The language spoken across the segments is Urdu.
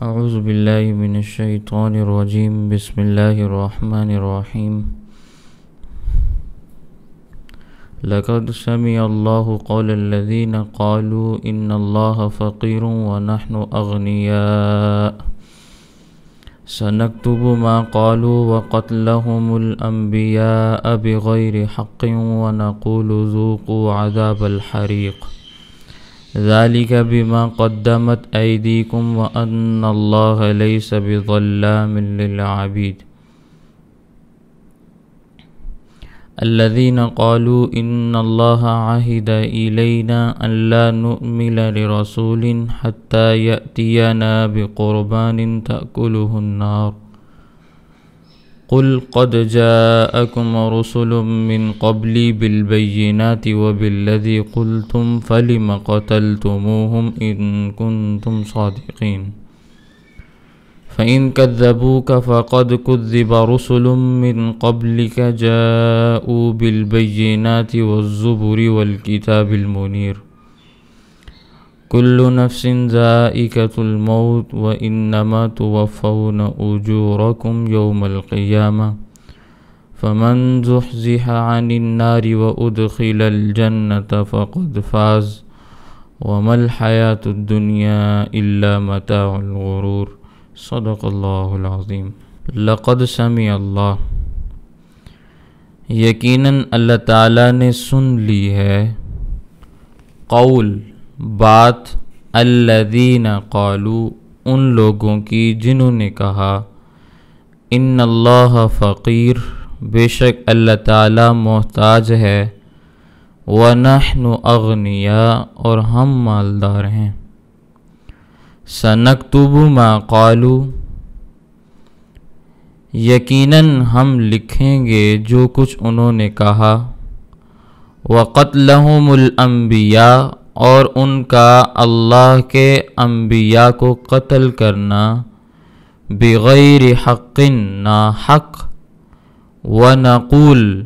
اعوذ باللہ من الشیطان الرجیم بسم اللہ الرحمن الرحیم لقد سمع اللہ قول الذین قالوا ان اللہ فقیر ونحن اغنیاء سنکتب ما قالوا وقتلهم الانبیاء بغیر حق ونقول ذوقوا عذاب الحریق ذلك بما قدمت أيديكم وأن الله ليس بظلام للعبيد الذين قالوا إن الله عهد إلينا أن لا نؤمن لرسول حتى يأتينا بقربان تأكله النار قل قد جاءكم رسل من قبلي بالبينات وبالذي قلتم فلم قتلتموهم إن كنتم صادقين فإن كذبوك فقد كذب رسل من قبلك جاءوا بالبينات والزبر والكتاب المنير كل نفس ذائقة الموت وإنما توفون أجوركم يوم القيامة فمن زحزح عن النار وأدخل الجنة فقد فاز وما الحياة الدنيا إلا متاع الغرور صدق اللہ العظیم۔ لقد سمع اللہ، یقیناً اللہ تعالیٰ نے سن لی ہے، قول بات، الذین قالوا ان لوگوں کی جنہوں نے کہا، ان اللہ فقیر بے شک اللہ تعالیٰ محتاج ہے، ونحن اغنیاء اور ہم مالدار ہیں، سنکتب ما قالوا یقیناً ہم لکھیں گے جو کچھ انہوں نے کہا، وقتلہم الانبیاء اور ان کا اللہ کے انبیاء کو قتل کرنا، بغیر حق ناحق، ونقول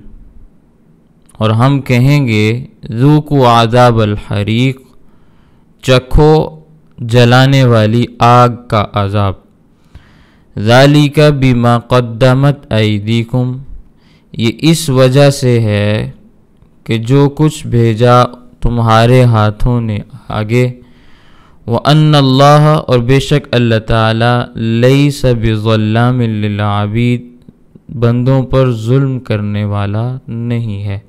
اور ہم کہیں گے، ذوقوا عذاب الحریق چکھو جلانے والی آگ کا عذاب، ذالک بما قدمت ایدیکم یہ اس وجہ سے ہے کہ جو کچھ بھیجا تمہارے ہاتھوں نے آگے، وَأَنَّ اللَّهَ اور بے شک اللہ تعالیٰ لَيْسَ بِظَلَّامٍ لِلْعَبِيدِ بندوں پر ظلم کرنے والا نہیں ہے۔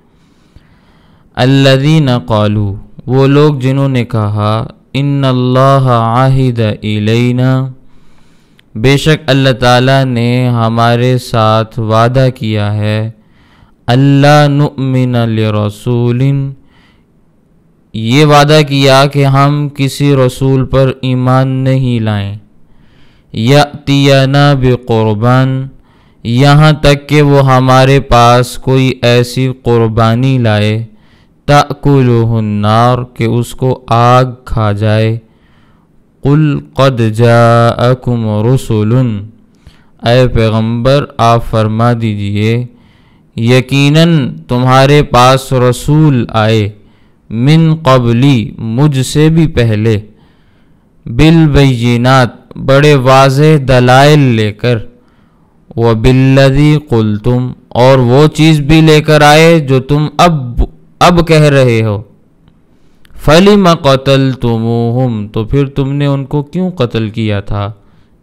الَّذِينَ قَالُوا وہ لوگ جنہوں نے کہا، إِنَّ اللَّهَ عَهِدَ إِلَيْنَا بے شک اللہ تعالیٰ نے ہمارے ساتھ وعدہ کیا ہے، أَلَّا نُؤْمِنَ لِرَسُولٍ یہ وعدہ کیا کہ ہم کسی رسول پر ایمان نہیں لائیں، یأتینا بقربان یہاں تک کہ وہ ہمارے پاس کوئی ایسی قربانی لائے، تأکلہ النار کہ اس کو آگ کھا جائے، قل قد جاءکم رسل اے پیغمبر آپ فرما دیجئے یقیناً تمہارے پاس رسول آئے، من قبلی مجھ سے بھی پہلے، بالبینات بڑے واضح دلائل لے کر، وبالذی قلتم اور وہ چیز بھی لے کر آئے جو تم اب کہہ رہے ہو، فلم قتلتموہم تو پھر تم نے ان کو کیوں قتل کیا تھا،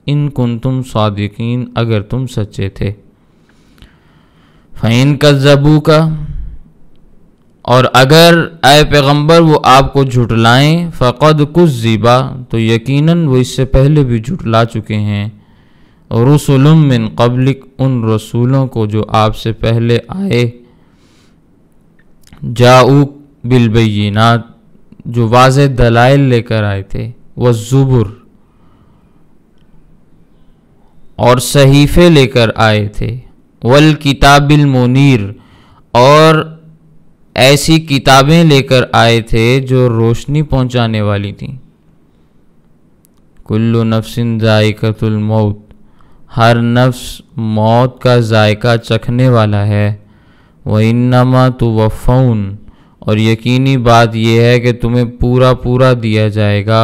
ان کنتم صادقین اگر تم سچے تھے، فإن کذبوک اور اگر اے پیغمبر وہ آپ کو جھٹلائیں، فقد کذب تو یقیناً وہ اس سے پہلے بھی جھٹلا چکے ہیں، رسل من قبلک ان رسولوں کو جو آپ سے پہلے آئے، جاؤک بالبینات جو واضح دلائل لے کر آئے تھے، والزبر اور صحیفے لے کر آئے تھے، والکتاب المنیر اور ایسی کتابیں لے کر آئے تھے جو روشنی پہنچانے والی تھیں، کل نفس ذائقۃ الموت ہر نفس موت کا ذائقہ چکھنے والا ہے، وَإِنَّمَا تُوَفَّوْنَ اور یقینی بات یہ ہے کہ تمہیں پورا دیا جائے گا،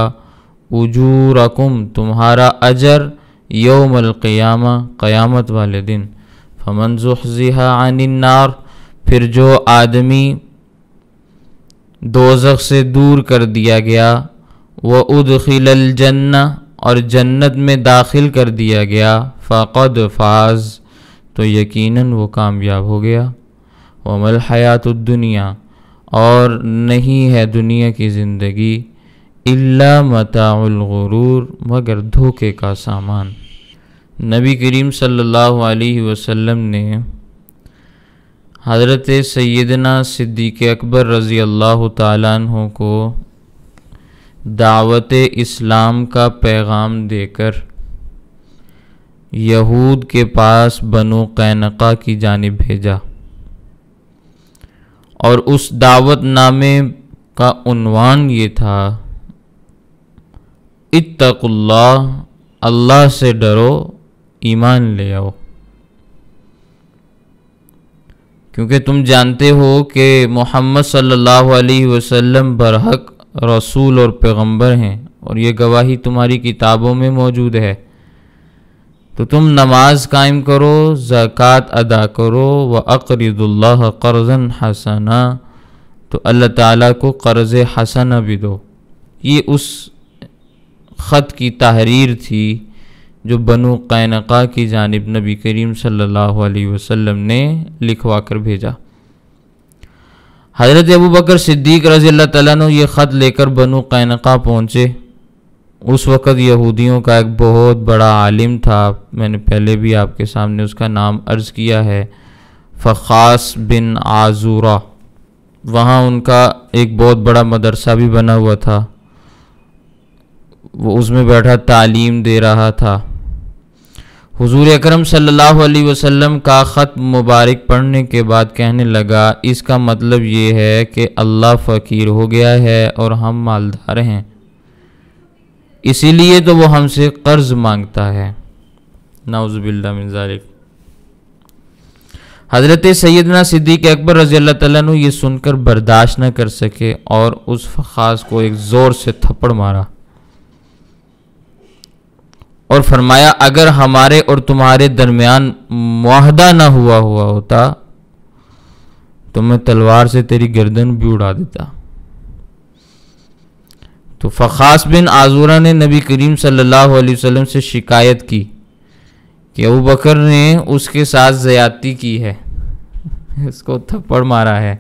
اجورکم تمہارا اجر یوم القیامہ قیامت والے دن، فمن زحزح عن النار پھر جو آدمی دوزخ سے دور کر دیا گیا، وادخل الجنہ اور جنت میں داخل کر دیا گیا، فقد فاز تو یقیناً وہ کامیاب ہو گیا، وما الحیات الدنیا اور نہیں ہے دنیا کی زندگی الا متاع الغرور مگر دھوکے کا سامان۔ نبی کریم صلی اللہ علیہ وسلم نے حضرت سیدنا صدیق اکبر رضی اللہ تعالیٰ عنہ کو دعوت اسلام کا پیغام دے کر یہود کے پاس بنو قینقاع کی جانب بھیجا، اور اس دعوت نامے کا عنوان یہ تھا اتقوا اللہ، اللہ سے ڈرو، ایمان لے آؤ۔ کیونکہ تم جانتے ہو کہ محمد صلی اللہ علیہ وسلم برحق رسول اور پیغمبر ہیں، اور یہ گواہی تمہاری کتابوں میں موجود ہے، تو تم نماز قائم کرو، زکوٰۃ ادا کرو، وَأَقْرِضُوا اللَّهَ قَرْضًا حَسَنًا تو اللہ تعالیٰ کو قرض حسنہ بھی دو۔ یہ اس خط کی تحریر تھی جو بنو قینقاع کی جانب نبی کریم صلی اللہ علیہ وسلم نے لکھوا کر بھیجا۔ حضرت ابوبکر صدیق رضی اللہ تعالیٰ عنہ یہ خط لے کر بنو قینقاع پہنچے۔ اس وقت یہودیوں کا ایک بہت بڑا عالم تھا، میں نے پہلے بھی آپ کے سامنے اس کا نام عرض کیا ہے، فخاص بن عازورہ۔ وہاں ان کا ایک بہت بڑا مدرسہ بھی بنا ہوا تھا، وہ اس میں بیٹھا تعلیم دے رہا تھا۔ حضور اکرم صلی اللہ علیہ وسلم کا خط مبارک پڑھنے کے بعد کہنے لگا، اس کا مطلب یہ ہے کہ اللہ فقیر ہو گیا ہے اور ہم مالدار ہیں، اسی لیے تو وہ ہم سے قرض مانگتا ہے۔ نعوذ باللہ من ذالک۔ حضرت سیدنا صدیق اکبر رضی اللہ تعالیٰ عنہ یہ سن کر برداشت نہ کر سکے اور اس فخاص کو ایک زور سے تھپڑ مارا اور فرمایا، اگر ہمارے اور تمہارے درمیان معاہدہ نہ ہوا ہوتا تو میں تلوار سے تیری گردن بھی اڑا دیتا۔ تو فخاص بن عازورہ نے نبی کریم صلی اللہ علیہ وسلم سے شکایت کی کہ ابوبکر نے اس کے ساتھ زیادتی کی ہے، اس کو تھپڑ مارا ہے۔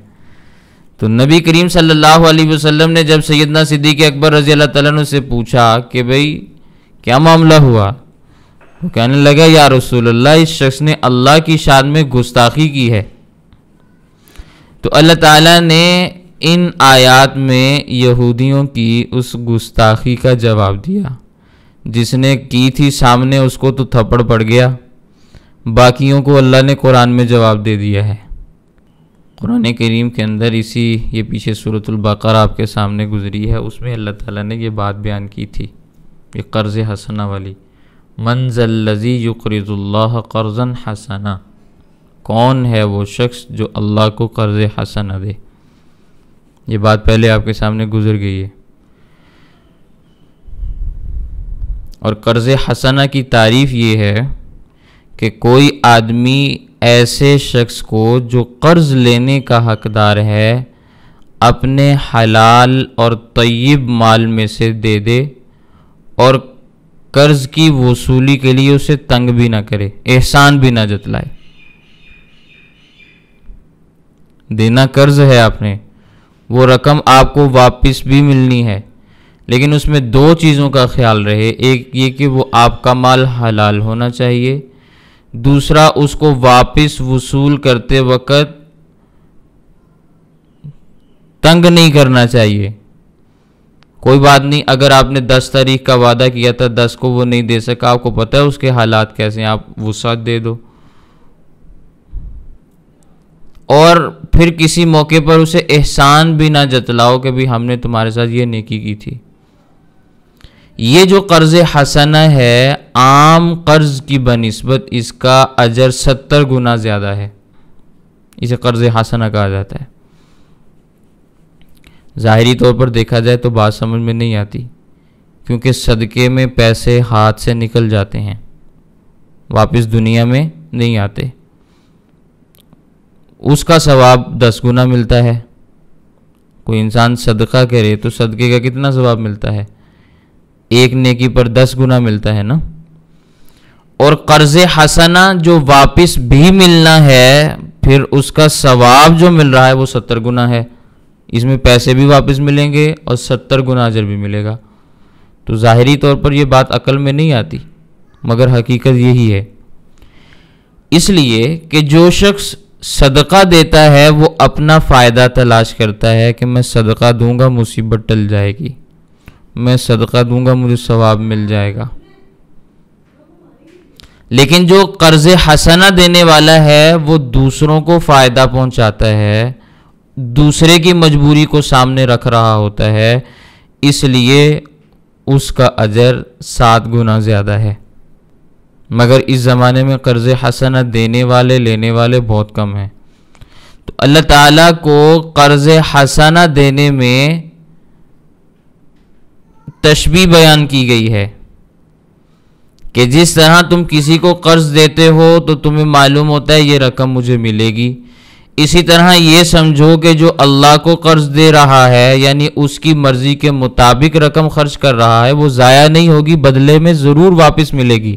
تو نبی کریم صلی اللہ علیہ وسلم نے جب سیدنا صدیق اکبر رضی اللہ تعالیٰ عنہ سے پوچھا کہ بھئی کیا معاملہ ہوا، وہ کہنے لگا، یا رسول اللہ، اس شخص نے اللہ کی شان میں گستاخی کی ہے۔ تو اللہ تعالیٰ نے ان آیات میں یہودیوں کی اس گستاخی کا جواب دیا۔ جس نے کی تھی سامنے اس کو تو تھپڑ پڑ گیا، باقیوں کو اللہ نے قرآن میں جواب دے دیا ہے۔ قرآن کریم کے اندر یہ پیچھے سورۃ البقرہ آپ کے سامنے گزری ہے، اس میں اللہ تعالیٰ نے یہ بات بیان کی تھی، یہ قرض حسنہ والی، من ذا الذی یقرض اللہ قرضا حسنا، کون ہے وہ شخص جو اللہ کو قرض حسنہ دے۔ یہ بات پہلے آپ کے سامنے گزر گئی ہے۔ اور قرض حسنہ کی تعریف یہ ہے کہ کوئی آدمی ایسے شخص کو جو قرض لینے کا حقدار ہے اپنے حلال اور طیب مال میں سے دے دے، اور قرض کی وصولی کے لیے اسے تنگ بھی نہ کرے، احسان بھی نہ جتلائے۔ دینا قرض ہے آپ نے، وہ رقم آپ کو واپس بھی ملنی ہے، لیکن اس میں دو چیزوں کا خیال رہے، ایک یہ کہ وہ آپ کا مال حلال ہونا چاہیے، دوسرا اس کو واپس وصول کرتے وقت تنگ نہیں کرنا چاہیے۔ کوئی بات نہیں، اگر آپ نے 10 تاریخ کا وعدہ کیا تھا، 10 کو وہ نہیں دے سکا، آپ کو پتہ ہے اس کے حالات کیسے ہیں، آپ وسعت دے دو، اور پھر کسی موقع پر اسے احسان بھی نہ جتلاؤ کہ بھی ہم نے تمہارے ساتھ یہ نیکی کی تھی۔ یہ جو قرض حسنہ ہے، عام قرض کی بنسبت اس کا اجر 70 گنا زیادہ ہے، اسے قرض حسنہ کہا جاتا ہے۔ ظاہری طور پر دیکھا جائے تو بات سمجھ میں نہیں آتی، کیونکہ صدقے میں پیسے ہاتھ سے نکل جاتے ہیں، واپس دنیا میں نہیں آتے۔ اس کا ثواب 10 گنا ملتا ہے۔ کوئی انسان صدقہ کرے تو صدقے کا کتنا ثواب ملتا ہے؟ 1 نیکی پر 10 گنا ملتا ہے نا۔ اور قرض حسنہ جو واپس بھی ملنا ہے، پھر اس کا ثواب جو مل رہا ہے وہ 70 گنا ہے۔ اس میں پیسے بھی واپس ملیں گے اور 70 گنا اجر بھی ملے گا۔ تو ظاہری طور پر یہ بات عقل میں نہیں آتی، مگر حقیقت یہی ہے۔ اس لیے کہ جو شخص صدقہ دیتا ہے وہ اپنا فائدہ تلاش کرتا ہے کہ میں صدقہ دوں گا مصیبت ٹل جائے گی، میں صدقہ دوں گا مجھے ثواب مل جائے گا۔ لیکن جو قرض حسنہ دینے والا ہے وہ دوسروں کو فائدہ پہنچاتا ہے، دوسرے کی مجبوری کو سامنے رکھ رہا ہوتا ہے، اس لیے اس کا اجر 7 گنا زیادہ ہے۔ مگر اس زمانے میں قرض حسنہ دینے والے لینے والے بہت کم ہیں۔ تو اللہ تعالیٰ کو قرض حسنہ دینے میں تشبیہ بیان کی گئی ہے کہ جس طرح تم کسی کو قرض دیتے ہو تو تمہیں معلوم ہوتا ہے یہ رقم مجھے ملے گی، اسی طرح یہ سمجھو کہ جو اللہ کو قرض دے رہا ہے یعنی اس کی مرضی کے مطابق رقم خرچ کر رہا ہے، وہ ضائع نہیں ہوگی، بدلے میں ضرور واپس ملے گی۔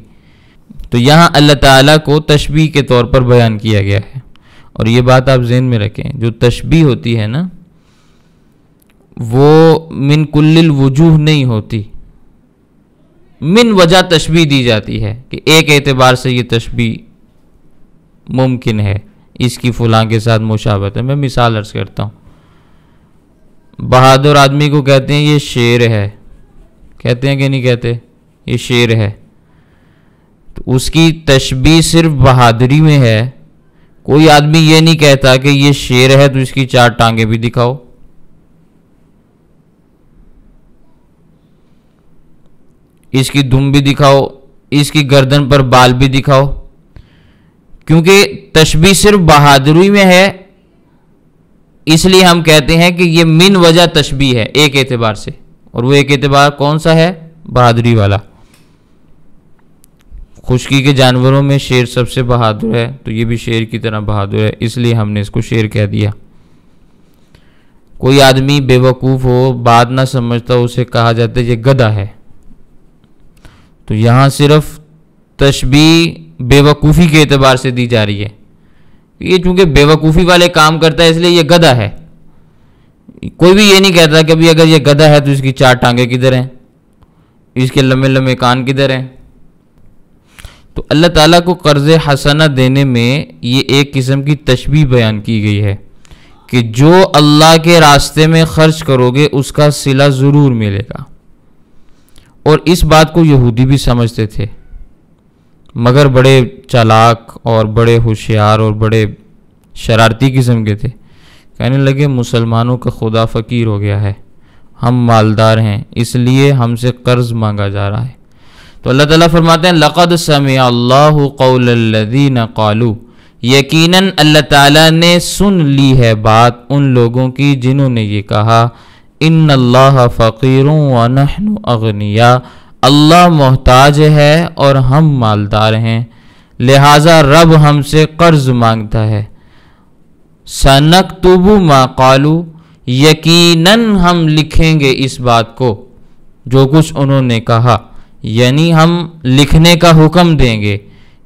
تو یہاں اللہ تعالیٰ کو تشبیہ کے طور پر بیان کیا گیا ہے۔ اور یہ بات آپ ذہن میں رکھیں، جو تشبیہ ہوتی ہے نا وہ من کل الوجوہ نہیں ہوتی، من وجہ تشبیہ دی جاتی ہے کہ ایک اعتبار سے یہ تشبیہ ممکن ہے، اس کی فلاں کے ساتھ مشابہت ہے۔ میں مثال عرض کرتا ہوں، بہادر آدمی کو کہتے ہیں یہ شیر ہے، کہتے ہیں کہ نہیں کہتے؟ یہ شیر ہے، تو اس کی تشبیہ صرف بہادری میں ہے۔ کوئی آدمی یہ نہیں کہتا کہ یہ شیر ہے تو اس کی 4 ٹانگیں بھی دکھاؤ۔ اس کی دم بھی دکھاؤ، اس کی گردن پر بال بھی دکھاؤ، کیونکہ تشبیہ صرف بہادری میں ہے، اس لیے ہم کہتے ہیں کہ یہ من وجہ تشبیہ ہے ایک اعتبار سے، اور وہ ایک اعتبار کون سا ہے؟ بہادری والا۔ خشکی کے جانوروں میں شیر سب سے بہادر ہے، تو یہ بھی شیر کی طرح بہادر ہے، اس لیے ہم نے اس کو شیر کہہ دیا۔ کوئی آدمی بے وقوف ہو، بات نہ سمجھتا، اسے کہا جاتا ہے یہ گدھا ہے۔ تو یہاں صرف تشبیہ بے وقوفی کے اعتبار سے دی جا رہی ہے، یہ چونکہ بے وقوفی والے کام کرتا ہے اس لیے یہ گدھا ہے۔ کوئی بھی یہ نہیں کہتا کہ ابھی اگر یہ گدھا ہے تو اس کی 4 ٹانگیں کدھر ہیں، اس کے لمبے لمبے کان کدھر ہیں۔ تو اللہ تعالیٰ کو قرض حسنہ دینے میں یہ ایک قسم کی تشبیہ بیان کی گئی ہے کہ جو اللہ کے راستے میں خرچ کرو گے اس کا صلہ ضرور ملے گا۔ اور اس بات کو یہودی بھی سمجھتے تھے، مگر بڑے چالاک اور بڑے ہوشیار اور بڑے شرارتی قسم کے تھے۔ کہنے لگے مسلمانوں کا خدا فقیر ہو گیا ہے، ہم مالدار ہیں، اس لیے ہم سے قرض مانگا جا رہا ہے۔ تو اللہ تعالیٰ فرماتے ہیں لَقَدْ سَمِعَ اللَّهُ قَوْلَ الَّذِينَ قَالُوا، یقیناً اللہ تعالیٰ نے سن لی ہے بات ان لوگوں کی جنہوں نے یہ کہا ان اللہ فقیر ونحن اغنیاء، اللہ محتاج ہے اور ہم مالدار ہیں، لہٰذا رب ہم سے قرض مانگتا ہے۔ سَنَكْتُبُ مَا قَالُوا، یقیناً ہم لکھیں گے اس بات کو جو کچھ انہوں نے کہا، یعنی ہم لکھنے کا حکم دیں گے،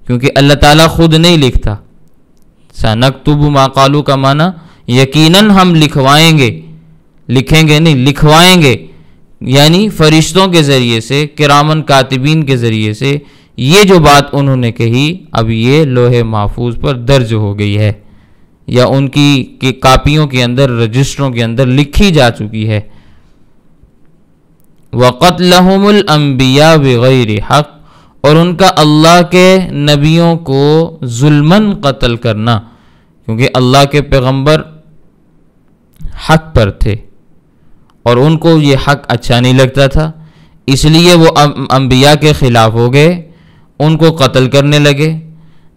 کیونکہ اللہ تعالیٰ خود نہیں لکھتا۔ سَنَكْتُبُ مَا قَالُوا کا معنی یقیناً ہم لکھوائیں گے، لکھیں گے نہیں، لکھوائیں گے، یعنی فرشتوں کے ذریعے سے، کرامن کاتبین کے ذریعے سے یہ جو بات انہوں نے کہی اب یہ لوح محفوظ پر درج ہو گئی ہے، یا ان کی کاپیوں کے اندر، رجسٹروں کے اندر لکھی جا چکی ہے۔ وَقَتْلَهُمُ الْأَنْبِيَاءَ بِغَيْرِ حَقٍّ، اور ان کا اللہ کے نبیوں کو ظلماً قتل کرنا، کیونکہ اللہ کے پیغمبر حق پر تھے اور ان کو یہ حق اچھا نہیں لگتا تھا، اس لیے وہ انبیاء کے خلاف ہو گئے، ان کو قتل کرنے لگے۔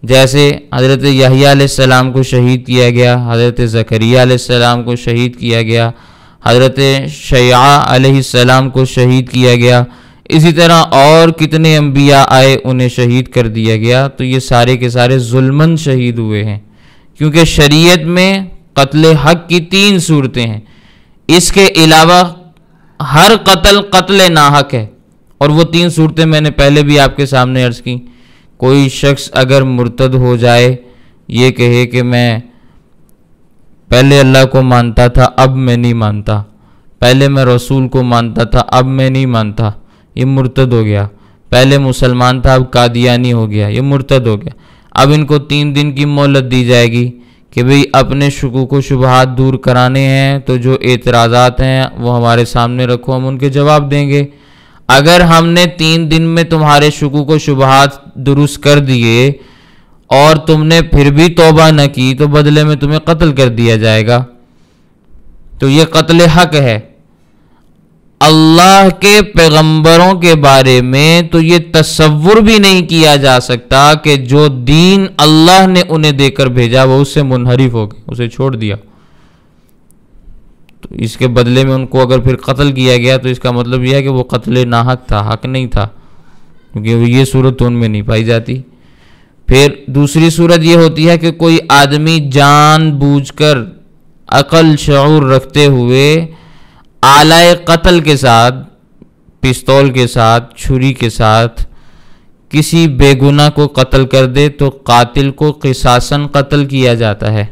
جیسے حضرت یحییٰ علیہ السلام کو شہید کیا گیا، حضرت زکریا علیہ السلام کو شہید کیا گیا، حضرت شیعہ علیہ السلام کو شہید کیا گیا، اسی طرح اور کتنے انبیاء آئے انہیں شہید کر دیا گیا، تو یہ سارے کے سارے ظلماً شہید ہوئے ہیں، کیونکہ شریعت میں قتل حق کی 3 صورتیں ہیں، اس کے علاوہ ہر قتل ناحق ہے، اور وہ 3 صورتیں میں نے پہلے بھی آپ کے سامنے عرض کی۔ کوئی شخص اگر مرتد ہو جائے، یہ کہے کہ میں پہلے اللہ کو مانتا تھا اب میں نہیں مانتا، پہلے میں رسول کو مانتا تھا اب میں نہیں مانتا، یہ مرتد ہو گیا۔ پہلے مسلمان تھا اب قادیانی ہو گیا، یہ مرتد ہو گیا۔ اب ان کو 3 دن کی مہلت دی جائے گی کہ بھئی اپنے شکوک و شبہات دور کرانے ہیں، تو جو اعتراضات ہیں وہ ہمارے سامنے رکھو، ہم ان کے جواب دیں گے۔ اگر ہم نے 3 دن میں تمہارے شکوک و شبہات درست کر دیے اور تم نے پھر بھی توبہ نہ کی، تو بدلے میں تمہیں قتل کر دیا جائے گا۔ تو یہ قتل حق ہے۔ اللہ کے پیغمبروں کے بارے میں تو یہ تصور بھی نہیں کیا جا سکتا کہ جو دین اللہ نے انہیں دے کر بھیجا وہ اس سے منحرف ہو گئے، اسے چھوڑ دیا، تو اس کے بدلے میں ان کو اگر پھر قتل کیا گیا تو اس کا مطلب یہ ہے کہ وہ قتل ناحق تھا، حق نہیں تھا، کیونکہ یہ صورت تو ان میں نہیں پائی جاتی۔ پھر دوسری صورت یہ ہوتی ہے کہ کوئی آدمی جان بوجھ کر عقل شعور رکھتے ہوئے آلائے قتل کے ساتھ، پستول کے ساتھ، چھری کے ساتھ کسی بے گناہ کو قتل کر دے تو قاتل کو قصاصاً قتل کیا جاتا ہے۔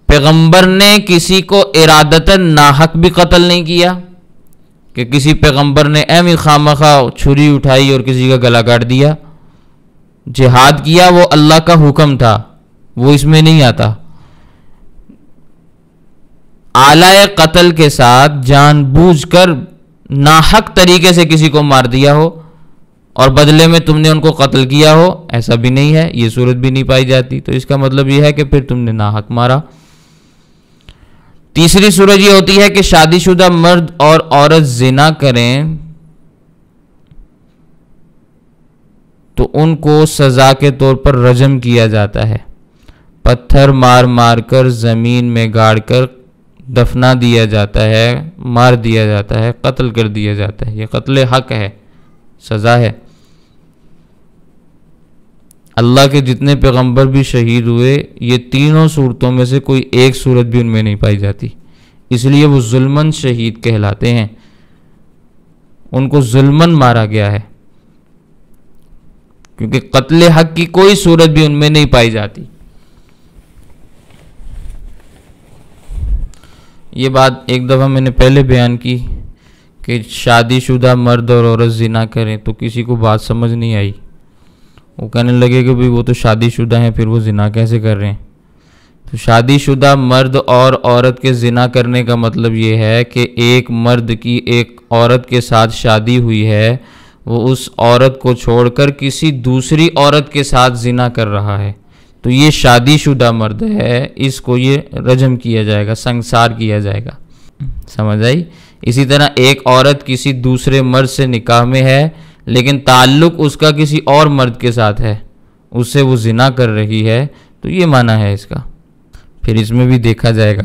پیغمبر نے کسی کو ارادتاً ناحق بھی قتل نہیں کیا کہ کسی پیغمبر نے ایم خامخواہ چھری اٹھائی اور کسی کا گلا کاٹ دیا۔ جہاد کیا وہ اللہ کا حکم تھا، وہ اس میں نہیں آتا۔ آلائے قتل کے ساتھ جان بوجھ کر ناحق طریقے سے کسی کو مار دیا ہو اور بدلے میں تم نے ان کو قتل کیا ہو، ایسا بھی نہیں ہے، یہ صورت بھی نہیں پائی جاتی، تو اس کا مطلب یہ ہے کہ پھر تم نے ناحق مارا۔ تیسری صورت یہ ہوتی ہے کہ شادی شدہ مرد اور عورت زنا کریں تو ان کو سزا کے طور پر رجم کیا جاتا ہے، پتھر مار مار کر زمین میں گاڑ کر دفنا دیا جاتا ہے، مار دیا جاتا ہے، قتل کر دیا جاتا ہے، یہ قتل حق ہے، سزا ہے۔ اللہ کے جتنے پیغمبر بھی شہید ہوئے، یہ تینوں صورتوں میں سے کوئی ایک صورت بھی ان میں نہیں پائی جاتی، اس لیے وہ ظلماً شہید کہلاتے ہیں، ان کو ظلماً مارا گیا ہے، کیونکہ قتل حق کی کوئی صورت بھی ان میں نہیں پائی جاتی۔ یہ بات ایک دفعہ میں نے پہلے بیان کی کہ شادی شدہ مرد اور عورت زنا کریں تو کسی کو بات سمجھ نہیں آئی، وہ کہنے لگے کہ بھئی وہ تو شادی شدہ ہیں، پھر وہ زنا کیسے کر رہے ہیں؟ تو شادی شدہ مرد اور عورت کے زنا کرنے کا مطلب یہ ہے کہ ایک مرد کی ایک عورت کے ساتھ شادی ہوئی ہے، وہ اس عورت کو چھوڑ کر کسی دوسری عورت کے ساتھ زنا کر رہا ہے، تو یہ شادی شدہ مرد ہے، اس کو یہ رجم کیا جائے گا، سنگسار کیا جائے گا، سمجھ آئی؟ اسی طرح ایک عورت کسی دوسرے مرد سے نکاح میں ہے لیکن تعلق اس کا کسی اور مرد کے ساتھ ہے، اس سے وہ زنا کر رہی ہے، تو یہ معنی ہے اس کا۔ پھر اس میں بھی دیکھا جائے گا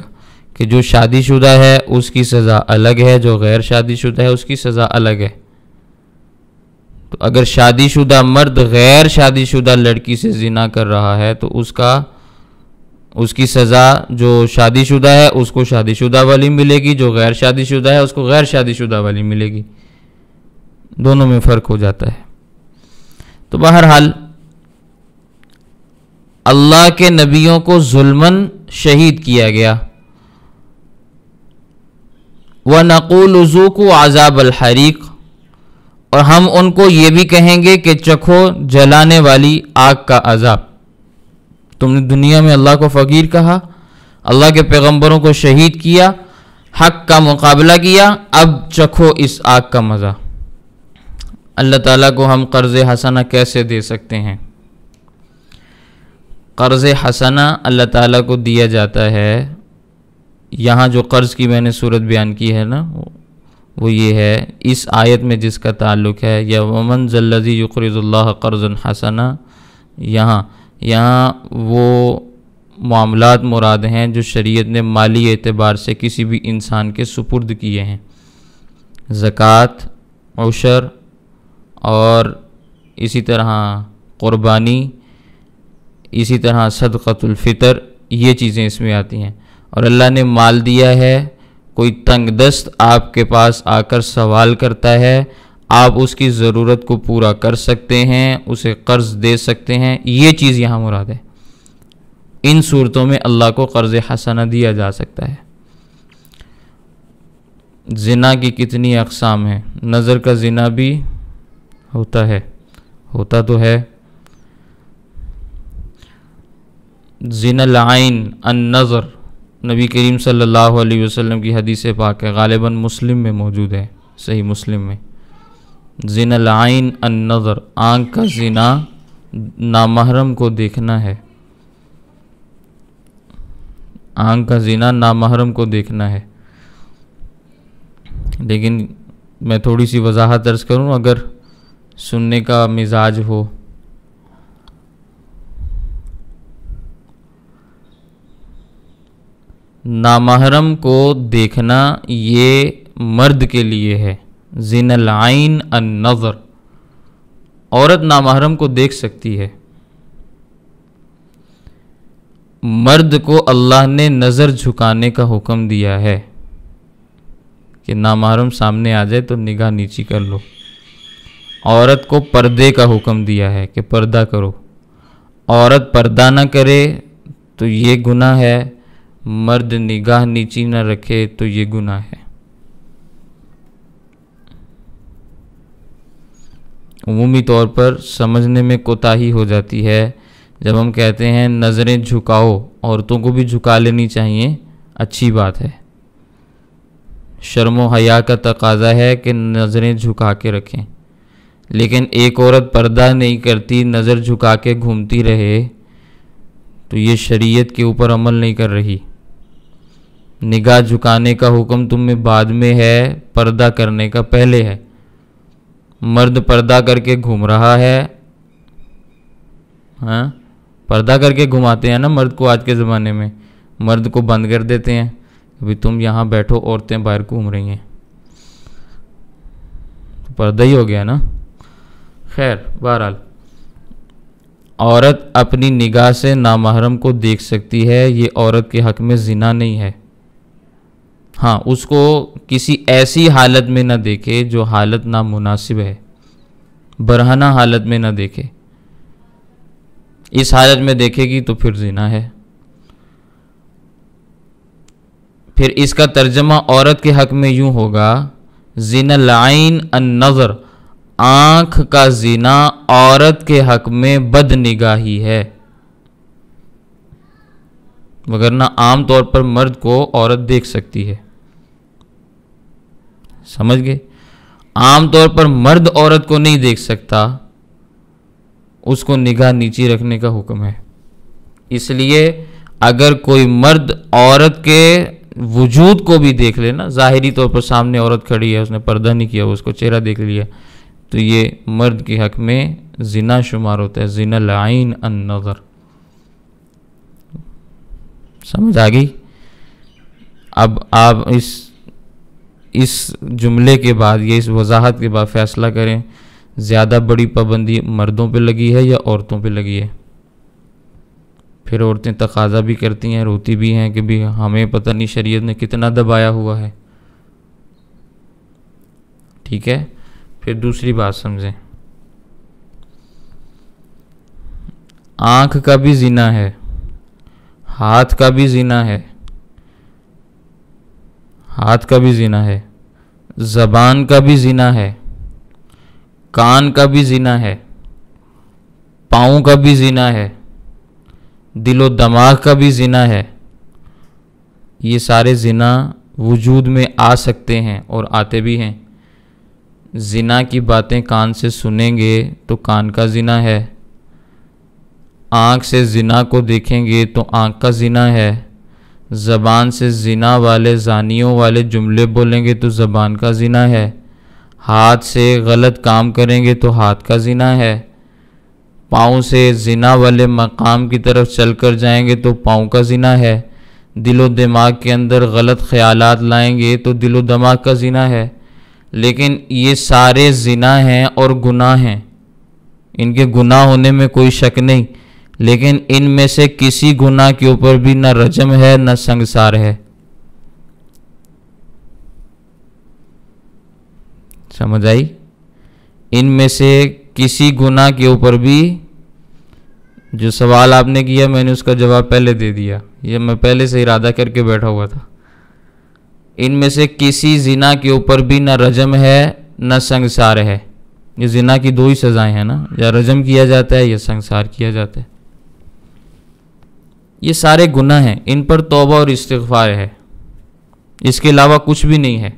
کہ جو شادی شدہ ہے اس کی سزا الگ ہے، جو غیر شادی شدہ ہے اس کی سزا الگ ہے۔ تو اگر شادی شدہ مرد غیر شادی شدہ لڑکی سے زنا کر رہا ہے تو اس کی سزا جو شادی شدہ ہے اس کو شادی شدہ والی ملے گی، جو غیر شادی شدہ ہے اس کو غیر شادی شدہ والی ملے گی، دونوں میں فرق ہو جاتا ہے۔ تو بہرحال اللہ کے نبیوں کو ظلماً شہید کیا گیا۔ وَنَقُولُ ذُوقُوا عَذَابَ الْحَرِيقِ، اور ہم ان کو یہ بھی کہیں گے کہ چکھو جلانے والی آگ کا عذاب۔ تم نے دنیا میں اللہ کو فقیر کہا، اللہ کے پیغمبروں کو شہید کیا، حق کا مقابلہ کیا، اب چکھو اس آگ کا مزہ۔ اللہ تعالیٰ کو ہم قرض حسنہ کیسے دے سکتے ہیں؟ قرض حسنہ اللہ تعالیٰ کو دیا جاتا ہے، یہاں جو قرض کی میں نے صورت بیان کی ہے نا، وہ یہ ہے، اس آیت میں جس کا تعلق ہے یا وَمَنْ ذَا الَّذِي يُقْرِضُ اللَّهَ قَرْضًا حَسَنًا، یہاں وہ معاملات مراد ہیں جو شریعت نے مالی اعتبار سے کسی بھی انسان کے سپرد کیے ہیں، زکوٰۃ، عشر، اور اسی طرح قربانی، اسی طرح صدقۃ الفطر، یہ چیزیں اس میں آتی ہیں۔ اور اللہ نے مال دیا ہے، کوئی تنگ دست آپ کے پاس آ کر سوال کرتا ہے، آپ اس کی ضرورت کو پورا کر سکتے ہیں، اسے قرض دے سکتے ہیں، یہ چیز یہاں مراد ہے۔ ان صورتوں میں اللہ کو قرض حسنہ دیا جا سکتا ہے۔ زنا کی کتنی اقسام ہیں؟ نظر کا زنا بھی ہوتا تو ہے۔ زنا العین النظر، نبی کریم صلی اللہ علیہ وسلم کی حدیث پاک ہے، غالباً مسلم میں موجود ہے، صحیح مسلم میں۔ زنا العین النظر، آنکھ کا زنا نامحرم کو دیکھنا ہے، آنکھ کا زنا نامحرم کو دیکھنا ہے۔ لیکن میں تھوڑی سی وضاحت عرض کروں اگر سننے کا مزاج ہو۔ نامحرم کو دیکھنا یہ مرد کے لیے ہے، زنا العین النظر۔ عورت نامحرم کو دیکھ سکتی ہے، مرد کو اللہ نے نظر جھکانے کا حکم دیا ہے کہ نامحرم سامنے آ جائے تو نگاہ نیچی کر لو۔ عورت کو پردے کا حکم دیا ہے کہ پردہ کرو، عورت پردہ نہ کرے تو یہ گناہ ہے، مرد نگاہ نیچی نہ رکھے تو یہ گناہ ہے۔ عمومی طور پر سمجھنے میں کوتاہی ہو جاتی ہے جب ہم کہتے ہیں نظریں جھکاؤ، عورتوں کو بھی جھکا لینی چاہیے، اچھی بات ہے، شرم و حیا کا تقاضا ہے کہ نظریں جھکا کے رکھیں، لیکن ایک عورت پردہ نہیں کرتی، نظر جھکا کے گھومتی رہے تو یہ شریعت کے اوپر عمل نہیں کر رہی۔ نگاہ جھکانے کا حکم تم میں بعد میں ہے، پردہ کرنے کا پہلے ہے۔ مرد پردہ کر کے گھوم رہا ہے، ہاں پردہ کر کے گھماتے ہیں نا مرد کو، آج کے زمانے میں مرد کو بند کر دیتے ہیں، ابھی تم یہاں بیٹھو، عورتیں باہر گھوم رہی ہیں، تو پردہ ہی ہو گیا نا۔ خیر بہرحال عورت اپنی نگاہ سے نامحرم کو دیکھ سکتی ہے، یہ عورت کے حق میں زنا نہیں ہے۔ ہاں اس کو کسی ایسی حالت میں نہ دیکھے جو حالت نامناسب ہے، برہنہ حالت میں نہ دیکھے، اس حالت میں دیکھے گی تو پھر زنا ہے۔ پھر اس کا ترجمہ عورت کے حق میں یوں ہوگا، زنا العین النظر، آنکھ کا زنا عورت کے حق میں بد نگاہی ہے، وگرنہ عام طور پر مرد کو عورت دیکھ سکتی ہے، سمجھ گئے؟ عام طور پر مرد عورت کو نہیں دیکھ سکتا، اس کو نگاہ نیچی رکھنے کا حکم ہے۔ اس لیے اگر کوئی مرد عورت کے وجود کو بھی دیکھ لے نا، ظاہری طور پر سامنے عورت کھڑی ہے، اس نے پردہ نہیں کیا، اس کو چہرہ دیکھ لیا، تو یہ مرد کے حق میں زنا شمار ہوتا ہے، زنا العین النظر۔ سمجھ آ گئی؟ اب آپ اس جملے کے بعد یا اس وضاحت کے بعد فیصلہ کریں، زیادہ بڑی پابندی مردوں پہ لگی ہے یا عورتوں پہ لگی ہے؟ پھر عورتیں تقاضا بھی کرتی ہیں، روتی بھی ہیں کہ بھی ہمیں پتہ نہیں شریعت نے کتنا دبایا ہوا ہے۔ ٹھیک ہے، پھر دوسری بات سمجھیں، آنکھ کا بھی زنا ہے، ہاتھ کا بھی زنا ہے، ہاتھ کا بھی زنا ہے، زبان کا بھی زنا ہے، کان کا بھی زنا ہے، پاؤں کا بھی زنا ہے، دل و دماغ کا بھی زنا ہے۔ یہ سارے زنا وجود میں آ سکتے ہیں اور آتے بھی ہیں۔ زنا کی باتیں کان سے سنیں گے تو کان کا زنا ہے، آنکھ سے زنا کو دیکھیں گے تو آنکھ کا زنا ہے، زبان سے زنا والے زانیوں والے جملے بولیں گے تو زبان کا زنا ہے، ہاتھ سے غلط کام کریں گے تو ہاتھ کا زنا ہے، پاؤں سے زنا والے مقام کی طرف چل کر جائیں گے تو پاؤں کا زنا ہے، دل و دماغ کے اندر غلط خیالات لائیں گے تو دل و دماغ کا زنا ہے۔ لیکن یہ سارے زنا ہیں اور گناہ ہیں، ان کے گناہ ہونے میں کوئی شک نہیں، لیکن ان میں سے کسی گناہ کے اوپر بھی نہ رجم ہے نہ سنگسار ہے۔ سمجھ آئی؟ ان میں سے کسی گناہ کے اوپر بھی، جو سوال آپ نے کیا میں نے اس کا جواب پہلے دے دیا، یہ میں پہلے سے ارادہ کر کے بیٹھا ہوا تھا۔ ان میں سے کسی زنا کے اوپر بھی نہ رجم ہے نہ سنگسار ہے۔ یہ زنا کی دو ہی سزائیں ہیں نا، یا رجم کیا جاتا ہے یا سنگسار کیا جاتا ہے۔ یہ سارے گناہ ہیں، ان پر توبہ اور استغفار ہے، اس کے علاوہ کچھ بھی نہیں ہے۔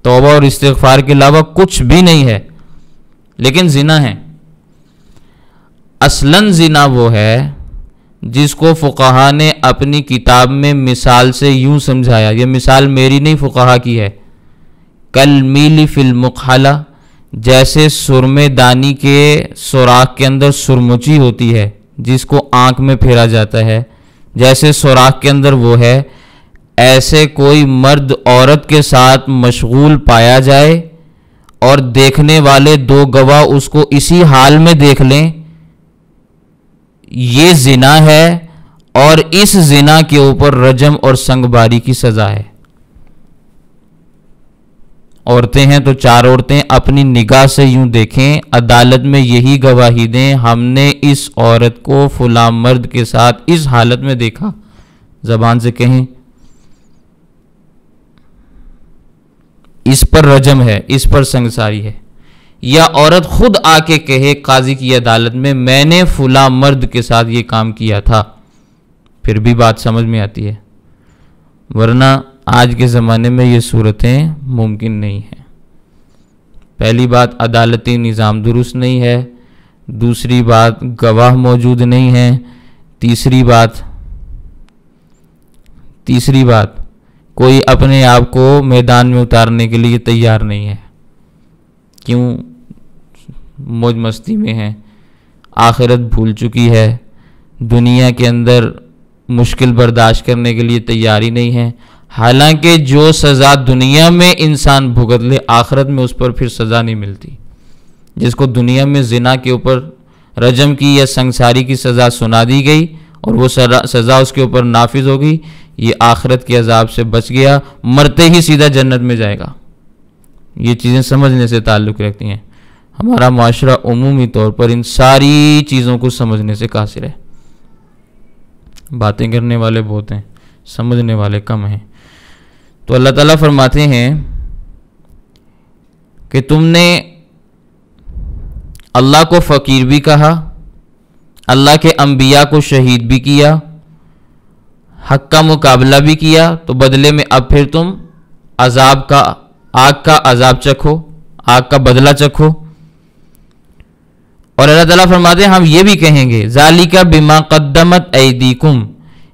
توبہ اور استغفار کے علاوہ کچھ بھی نہیں ہے، لیکن زنا ہے۔ اصلاً زنا وہ ہے جس کو فقہا نے اپنی کتاب میں مثال سے یوں سمجھایا، یہ مثال میری نہیں فقہا کی ہے، کالمیل فی المقحلہ، جیسے سرمے دانی کے سوراخ کے اندر سرمچی ہوتی ہے جس کو آنکھ میں پھیرا جاتا ہے، جیسے سوراخ کے اندر وہ ہے، ایسے کوئی مرد عورت کے ساتھ مشغول پایا جائے اور دیکھنے والے دو گواہ اس کو اسی حال میں دیکھ لیں، یہ زنا ہے، اور اس زنا کے اوپر رجم اور سنگباری کی سزا ہے۔ عورتیں ہیں تو چار عورتیں اپنی نگاہ سے یوں دیکھیں، عدالت میں یہی گواہی دیں، ہم نے اس عورت کو فلاں مرد کے ساتھ اس حالت میں دیکھا، زبان سے کہیں، اس پر رجم ہے، اس پر سنگساری ہے۔ یا عورت خود آ کے کہے قاضی کی عدالت میں نے فلاں مرد کے ساتھ یہ کام کیا تھا، پھر بھی بات سمجھ میں آتی ہے، ورنہ آج کے زمانے میں یہ صورتیں ممکن نہیں ہیں۔ پہلی بات عدالتی نظام درست نہیں ہے، دوسری بات گواہ موجود نہیں ہیں، تیسری بات کوئی اپنے آپ کو میدان میں اتارنے کے لیے تیار نہیں ہے، کیوں؟ موج مستی میں ہے، آخرت بھول چکی ہے، دنیا کے اندر مشکل برداشت کرنے کے لیے تیاری نہیں ہے، حالانکہ جو سزا دنیا میں انسان بھگت لے آخرت میں اس پر پھر سزا نہیں ملتی۔ جس کو دنیا میں زنا کے اوپر رجم کی یا سنگساری کی سزا سنا دی گئی اور وہ سزا اس کے اوپر نافذ ہوگی، یہ آخرت کے عذاب سے بچ گیا، مرتے ہی سیدھا جنت میں جائے گا۔ یہ چیزیں سمجھنے سے تعلق رکھتی ہیں۔ ہمارا معاشرہ عمومی طور پر ان ساری چیزوں کو سمجھنے سے قاصر ہے، باتیں کرنے والے بہت ہیں، سمجھنے والے کم ہیں۔ تو اللہ تعالیٰ فرماتے ہیں کہ تم نے اللہ کو فقیر بھی کہا، اللہ کے انبیاء کو شہید بھی کیا، حق کا مقابلہ بھی کیا، تو بدلے میں اب پھر تم آگ کا عذاب چکھو، آگ کا بدلہ چکھو۔ اور اللہ تعالیٰ فرماتے ہیں ہم یہ بھی کہیں گے ذالک بما قدمت ایدیکم،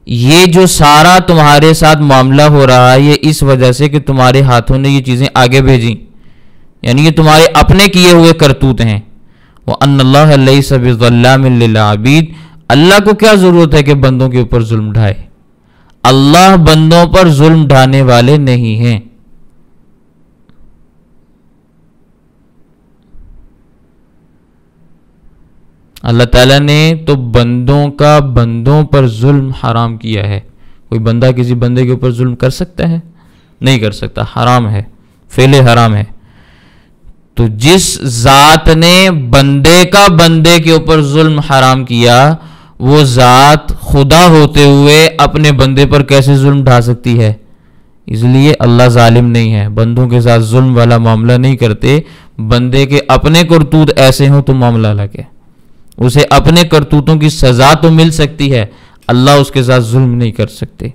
یہ جو سارا تمہارے ساتھ معاملہ ہو رہا ہے یہ اس وجہ سے کہ تمہارے ہاتھوں نے یہ چیزیں آگے بھیجیں، یعنی یہ تمہارے اپنے کیے ہوئے کرتوت ہیں۔ وَأَنَّ اللَّهَ لَيْسَ بِظَلَّامٍ لِّلْعَبِيدِ، اللہ کو کیا ضرورت ہے کہ بندوں کے اوپر ظلم ڈھائے؟ اللہ بندوں پر ظلم ڈھانے والے نہیں ہیں۔ اللہ تعالیٰ نے تو بندوں پر ظلم حرام کیا ہے۔ کوئی بندہ کسی بندے کے اوپر ظلم کر سکتا ہے؟ نہیں کر سکتا، حرام ہے، فعل حرام ہے۔ تو جس ذات نے بندے کے اوپر ظلم حرام کیا، وہ ذات خدا ہوتے ہوئے اپنے بندے پر کیسے ظلم ڈھا سکتی ہے؟ اس لیے اللہ ظالم نہیں ہے، بندوں کے ساتھ ظلم والا معاملہ نہیں کرتے۔ بندے کے اپنے کرتوت ایسے ہوں تو معاملہ الگ ہے، اسے اپنے کرتوتوں کی سزا تو مل سکتی ہے، اللہ اس کے ساتھ ظلم نہیں کر سکتے۔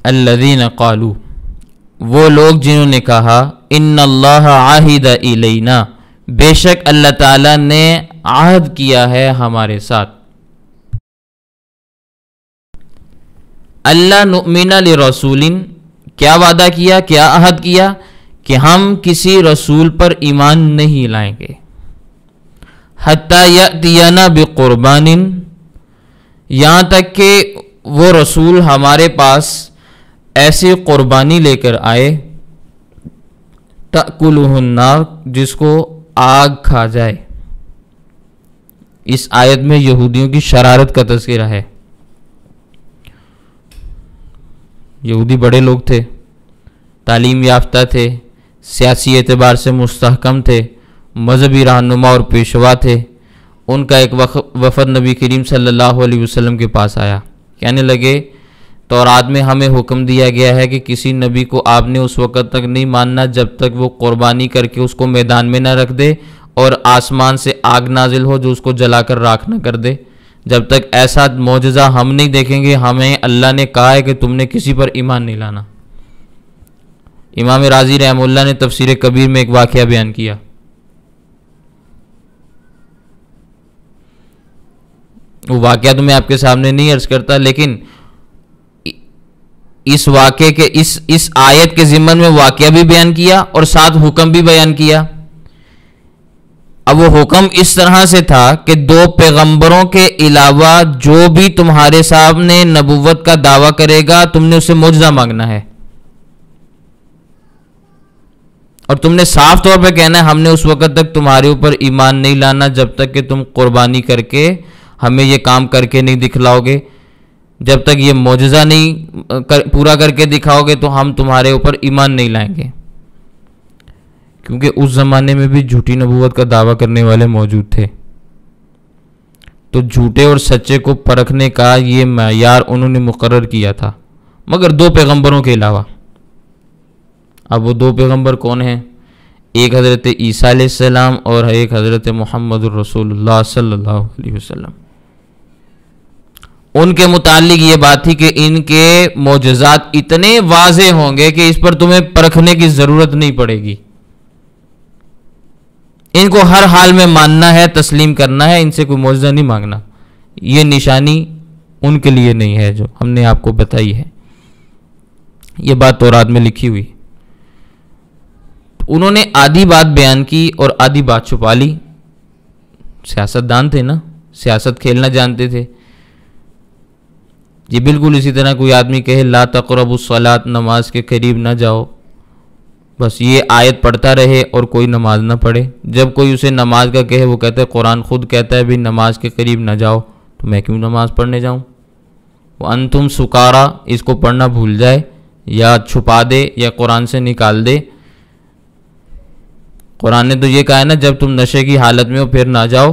الذین قالوا، وہ لوگ جنہوں نے کہا ان اللہ عہد الینا، بے شک اللہ تعالیٰ نے عہد کیا ہے ہمارے ساتھ، اللہ نؤمن لرسول، کیا وعدہ کیا، کیا عہد کیا کہ ہم کسی رسول پر ایمان نہیں لائیں گے حتی یأتینا بقربان، یہاں تک کہ وہ رسول ہمارے پاس ایسی قربانی لے کر آئے تأکلہ النار، جس کو آگ کھا جائے۔ اس آیت میں یہودیوں کی شرارت کا تذکرہ ہے۔ یہودی بڑے لوگ تھے، تعلیم یافتہ تھے، سیاسی اعتبار سے مستحکم تھے، مذہبی رہنما اور پیشوا تھے۔ ان کا ایک وفد نبی کریم صلی اللہ علیہ وسلم کے پاس آیا، کہنے لگے تورات میں ہمیں حکم دیا گیا ہے کہ کسی نبی کو آپ نے اس وقت تک نہیں ماننا جب تک وہ قربانی کر کے اس کو میدان میں نہ رکھ دے اور آسمان سے آگ نازل ہو جو اس کو جلا کر راکھ نہ کر دے۔ جب تک ایسا معجزہ ہم نہیں دیکھیں گے، ہمیں اللہ نے کہا ہے کہ تم نے کسی پر ایمان نہیں لانا۔ امام رازی رحمہ اللہ نے تفسیر کبیر میں ایک واقعہ بیان کیا۔ وہ واقعہ تو میں آپ کے سامنے نہیں عرض کرتا، لیکن اس واقعے کے اس آیت کے ضمن میں واقعہ بھی بیان کیا اور ساتھ حکم بھی بیان کیا۔ اب وہ حکم اس طرح سے تھا کہ 2 پیغمبروں کے علاوہ جو بھی تمہارے سامنے نبوت کا دعویٰ کرے گا تم نے اسے معجزہ مانگنا ہے، اور تم نے صاف طور پہ کہنا ہے ہم نے اس وقت تک تمہارے اوپر ایمان نہیں لانا جب تک کہ تم قربانی کر کے ہمیں یہ کام کر کے نہیں دکھلاؤ گے، جب تک یہ معجزہ نہیں پورا کر کے دکھاؤ گے تو ہم تمہارے اوپر ایمان نہیں لائیں گے۔ کیونکہ اس زمانے میں بھی جھوٹی نبوت کا دعویٰ کرنے والے موجود تھے، تو جھوٹے اور سچے کو پرکھنے کا یہ معیار انہوں نے مقرر کیا تھا، مگر 2 پیغمبروں کے علاوہ۔ اب وہ 2 پیغمبر کون ہیں؟ ایک حضرت عیسیٰ علیہ السلام اور ایک حضرت محمد الرسول اللہ صلی اللہ علیہ وسلم۔ ان کے متعلق یہ بات تھی کہ ان کے معجزات اتنے واضح ہوں گے کہ اس پر تمہیں پرکھنے کی ضرورت نہیں پڑے گی، ان کو ہر حال میں ماننا ہے، تسلیم کرنا ہے، ان سے کوئی معجزہ نہیں مانگنا۔ یہ نشانی ان کے لیے نہیں ہے جو ہم نے آپ کو بتائی ہے، یہ بات تورات میں لکھی ہوئی۔ انہوں نے آدھی بات بیان کی اور آدھی بات چھپا لی۔ سیاست دان تھے نا، سیاست کھیلنا جانتے تھے۔ یہ بالکل اسی طرح کوئی آدمی کہے لا تقربوا الصلاۃ، نماز کے قریب نہ جاؤ، بس یہ آیت پڑھتا رہے اور کوئی نماز نہ پڑھے۔ جب کوئی اسے نماز کا کہے وہ کہتا ہے قرآن خود کہتا ہے بھی نماز کے قریب نہ جاؤ، تو میں کیوں نماز پڑھنے جاؤں؟ وَأَنْتُمْ سُكَارَىٰ، اس کو پڑھنا بھول جائے یا چھپا دے یا قرآن سے نکال دے۔ قرآن نے تو یہ کہا ہے نا جب تم نشے کی حالت میں ہو پھر نہ جاؤ،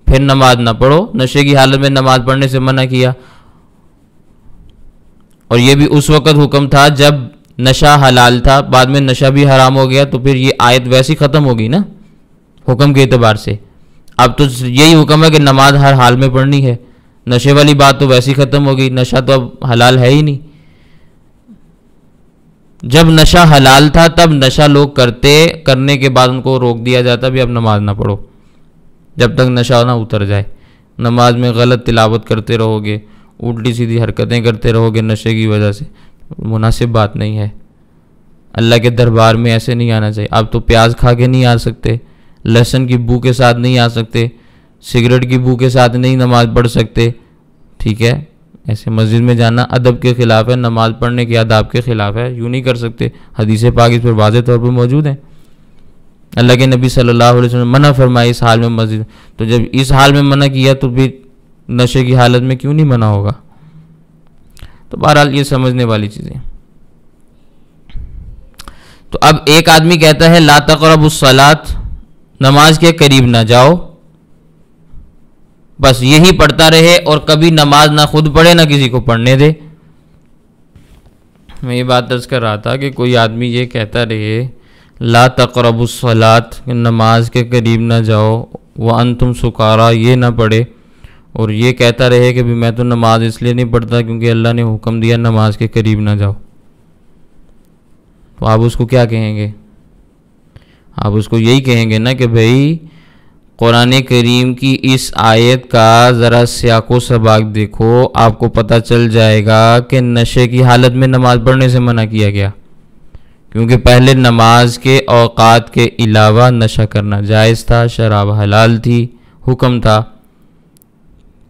پھر نماز نہ پڑھو۔ نشے کی حالت میں نماز پڑھنے سے منع کیا، اور یہ بھی اس وقت حکم تھا جب نشہ حلال تھا، بعد میں نشہ بھی حرام ہو گیا تو پھر یہ آیت ویسی ختم ہوگی نا حکم کے اعتبار سے۔ اب تو یہی حکم ہے کہ نماز ہر حال میں پڑھنی ہے، نشے والی بات تو ویسی ختم ہوگی، نشہ تو اب حلال ہے ہی نہیں۔ جب نشہ حلال تھا تب نشہ لوگ کرنے کے بعد ان کو روک دیا جاتا بھی اب نماز نہ پڑھو جب تک نشہ نہ اتر جائے۔ نماز میں غلط تلاوت کرتے رہو گے، الٹی سیدھی حرکتیں کرتے رہو گے نشے کی وجہ سے، مناسب بات نہیں ہے۔ اللہ کے دربار میں ایسے نہیں آنا چاہیے۔ اب تو پیاز کھا کے نہیں آ سکتے، لہسن کی بو کے ساتھ نہیں آ سکتے، سگریٹ کی بو کے ساتھ نہیں نماز پڑھ سکتے، ٹھیک ہے؟ ایسے مسجد میں جانا ادب کے خلاف ہے، نماز پڑھنے کے آداب کے خلاف ہے، یوں نہیں کر سکتے۔ حدیث پاک اس پر واضح طور پر موجود ہیں۔ اللہ کے نبی صلی اللہ علیہ وسلم منع فرمائے اس حال میں مسجد، تو جب اس حال میں منع کیا تو پھر نشے کی حالت میں کیوں نہیں منع ہوگا؟ تو بہرحال یہ سمجھنے والی چیزیں۔ تو اب ایک آدمی کہتا ہے لا تقربوا الصلاۃ، نماز کے قریب نہ جاؤ، بس یہی پڑھتا رہے اور کبھی نماز نہ خود پڑھے نہ کسی کو پڑھنے دے۔ میں یہ بات عرض کر رہا تھا کہ کوئی آدمی یہ کہتا رہے لا تقربوا الصلاۃ، نماز کے قریب نہ جاؤ، وانتم سکارا، یہ نہ پڑھے، اور یہ کہتا رہے کہ بھی میں تو نماز اس لیے نہیں پڑھتا کیونکہ اللہ نے حکم دیا نماز کے قریب نہ جاؤ، تو آپ اس کو کیا کہیں گے؟ آپ اس کو یہی کہیں گے نا کہ بھائی قرآن کریم کی اس آیت کا ذرا سیاق و سباق دیکھو، آپ کو پتہ چل جائے گا کہ نشے کی حالت میں نماز پڑھنے سے منع کیا گیا، کیونکہ پہلے نماز کے اوقات کے علاوہ نشہ کرنا جائز تھا، شراب حلال تھی، حکم تھا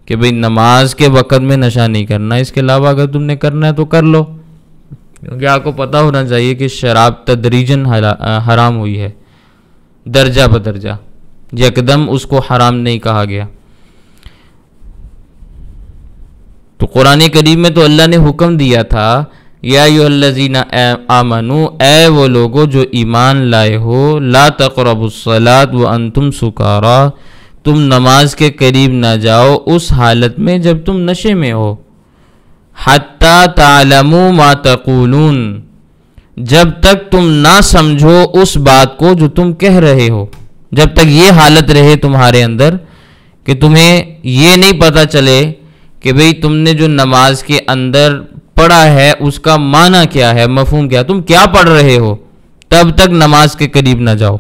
کہ بھئی نماز کے وقت میں نشہ نہیں کرنا، اس کے علاوہ اگر تم نے کرنا ہے تو کر لو، کیونکہ آپ کو پتہ ہونا چاہیے کہ شراب تدریجاً حرام ہوئی ہے، درجہ بدرجہ، یکدم اس کو حرام نہیں کہا گیا۔ تو قرآن کریم میں تو اللہ نے حکم دیا تھا، یا ایھا الذین آمنو، اے وہ لوگو جو ایمان لائے ہو، لا تقربوا الصلاۃ وانتم سکارا، تم نماز کے قریب نہ جاؤ اس حالت میں جب تم نشے میں ہو، حتی تعلموا ما تقولون، جب تک تم نہ سمجھو اس بات کو جو تم کہہ رہے ہو، جب تک یہ حالت رہے تمہارے اندر کہ تمہیں یہ نہیں پتہ چلے کہ بھئی تم نے جو نماز کے اندر پڑھا ہے اس کا معنی کیا ہے، مفہوم کیا، تم کیا پڑھ رہے ہو، تب تک نماز کے قریب نہ جاؤ۔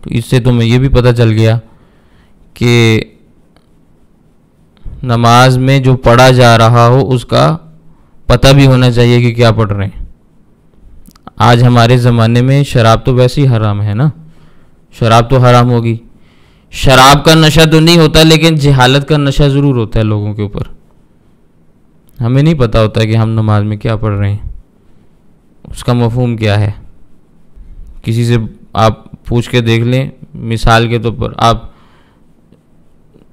تو اس سے تمہیں یہ بھی پتہ چل گیا کہ نماز میں جو پڑھا جا رہا ہو اس کا پتہ بھی ہونا چاہیے کہ کیا پڑھ رہے ہیں۔ آج ہمارے زمانے میں شراب تو ویسے ہی حرام ہے نا، شراب تو حرام ہوگی، شراب کا نشہ تو نہیں ہوتا لیکن جہالت کا نشہ ضرور ہوتا ہے لوگوں کے اوپر، ہمیں نہیں پتہ ہوتا کہ ہم نماز میں کیا پڑھ رہے ہیں، اس کا مفہوم کیا ہے۔ کسی سے آپ پوچھ کے دیکھ لیں، مثال کے طور پر آپ